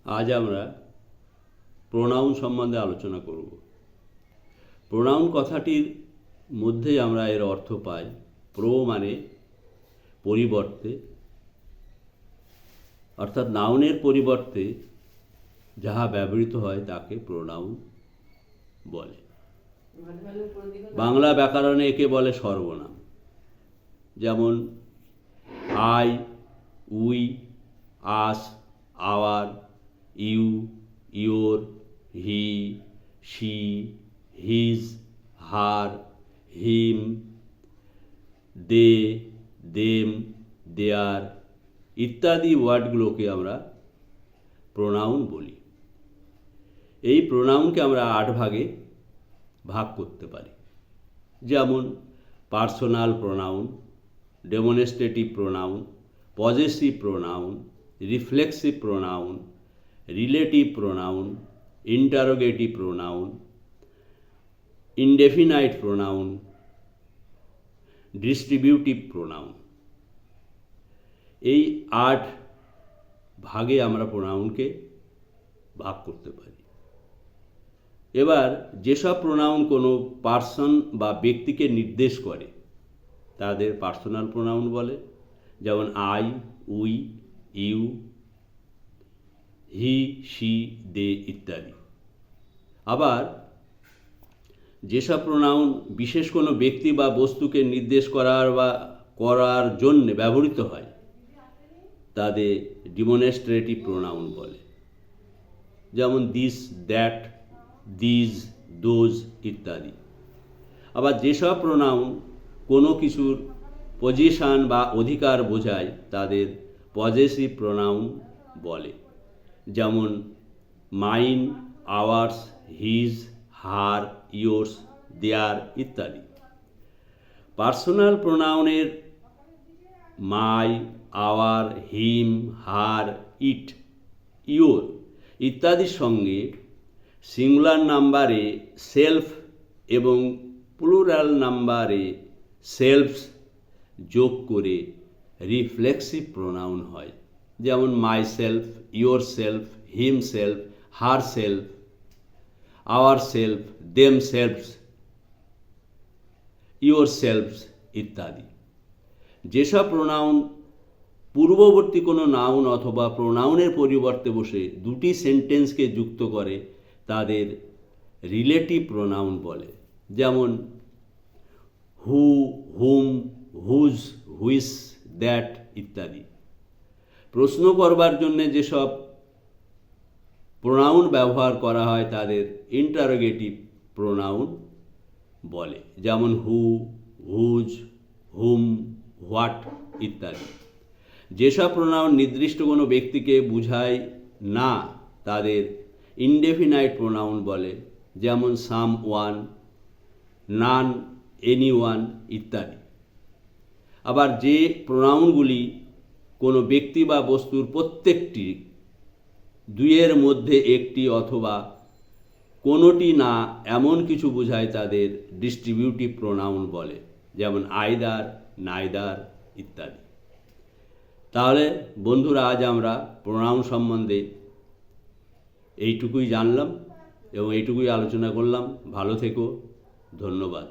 আজ আমরা প্রোনাউন সম্বন্ধে আলোচনা করব। প্রোনাউন কথাটির মধ্যেই আমরা এর অর্থ পাই। প্রো মানে পরিবর্তে, অর্থাৎ নাউনের পরিবর্তে যাহা ব্যবহৃত হয় তাকে প্রোনাউন বলে। বাংলা ব্যাকরণে একে বলে সর্বনাম। যেমন I, we, us, our, you, your, he, she, his, her, him, they, them, their ইত্যাদি ওয়ার্ডগুলোকে আমরা প্রোনাউন বলি। এই প্রোনাউনকে আমরা 8 ভাগে ভাগ করতে পারি। যেমন personal pronoun, demonstrative pronoun, possessive pronoun, reflexive pronoun, relative pronoun, interrogative pronoun, indefinite pronoun, distributive pronoun. এই 8 ভাগে আমরা প্রোনাউনকে ভাগ করতে পারি। এবার যেসব প্রোনাউন কোনো পার্সন বা ব্যক্তিকে নির্দেশ করে তাদের পার্সোনাল প্রোনাউন বলে। যেমন I, we, you, he, she, they ইত্যাদি। আবার যেসব প্রোনাউন বিশেষ কোনো ব্যক্তি বা বস্তুকে নির্দেশ করার জন্য ব্যবহৃত হয় তাদের ডিমনস্ট্রেটিভ প্রোনাউন বলে। যেমন দিস, দ্যাট, দিজ, দোজ ইত্যাদি। আবার যেসব প্রোনাউন কোনো কিছুর পজিশন বা অধিকার বোঝায় তাদের পজেসিভ প্রোনাউন বলে। যেমন mine, ours, his, her, yours, their ইত্যাদি। পার্সোনাল প্রোনাউনের my, our, him, her, it, your ইত্যাদির সঙ্গে সিঙ্গুলার নাম্বারে সেলফ এবং প্লুরাল নাম্বারে সেলফস যোগ করে রিফ্লেক্সিভ প্রোনাউন হয়। যেমন my self, your self, him self, her self, our self, them selves, your selves ইত্যাদি। যেসব প্রোনাউন পূর্ববর্তী কোনো নাউন অথবা প্রোনাউনের পরিবর্তে বসে দুটি সেন্টেন্সকে যুক্ত করে তাদের রিলেটিভ প্রোনাউন বলে। যেমন হু, হুম, হুজ, হুইস, দ্যাট ইত্যাদি। প্রশ্ন করবার জন্য যেসব প্রোনাউন ব্যবহার করা হয় তাদের ইন্টারোগেটিভ প্রোনাউন বলে। যেমন হু, হুজ, হুম, হোয়াট ইত্যাদি। যেসব প্রোনাউন নির্দিষ্ট কোনো ব্যক্তিকে বোঝায় না তাদের ইনডেফিনাইট প্রোনাউন বলে। যেমন সাম ওয়ান, নান, এনি ওয়ান ইত্যাদি। আবার যে প্রোনাউনগুলি কোনো ব্যক্তি বা বস্তুর প্রত্যেকটি, দুইয়ের মধ্যে একটি অথবা কোনোটি না এমন কিছু বোঝায় তাদের ডিস্ট্রিবিউটিভ প্রোনাউন বলে। যেমন আইদার, নাইদার ইত্যাদি। তাহলে বন্ধুরা, আজ আমরা প্রোনাউন সম্বন্ধে এইটুকুই জানলাম এবং এইটুকুই আলোচনা করলাম। ভালো থেকো, ধন্যবাদ।